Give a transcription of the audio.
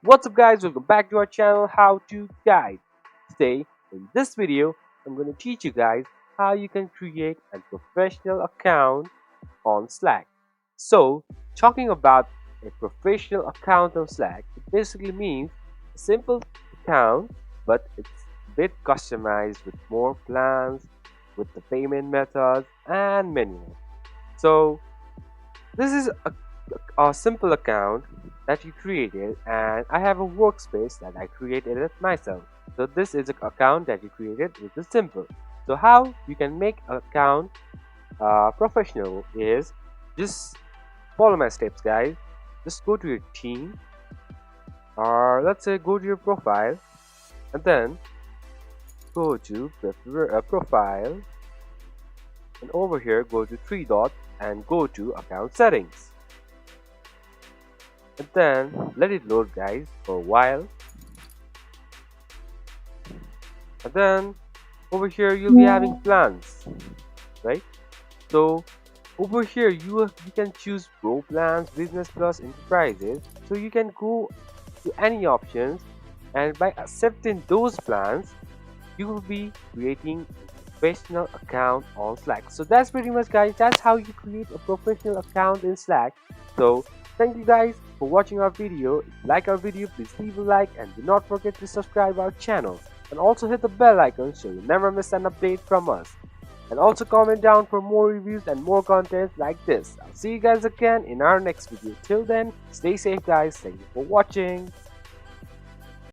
What's up guys, welcome back to our channel How To Guide. Today in this video I'm going to teach you guys how you can create a professional account on Slack. So talking about a professional account on Slack, it basically means a simple account but it's a bit customized with more plans, with the payment methods and many more. So this is a simple account that you created, and I have a workspace that I created it myself. So this is an account that you created, which is simple. So how you can make an account professional is just follow my steps, guys. Just go to your team, or let's say go to your profile, and then go to profile, and over here go to three dots and go to account settings, and then let it load, guys, for a while. And then over here you'll be having plans, right? So over here you can choose pro plans, business plus, enterprises. So you can go to any options, and by accepting those plans you will be creating a professional account on Slack. So that's pretty much, guys, that's how you create a professional account in Slack. So thank you guys for watching our video. If you like our video, please leave a like and do not forget to subscribe our channel, and also hit the bell icon so you never miss an update from us. And also comment down for more reviews and more content like this. I'll see you guys again in our next video. Till then, stay safe guys. Thank you for watching.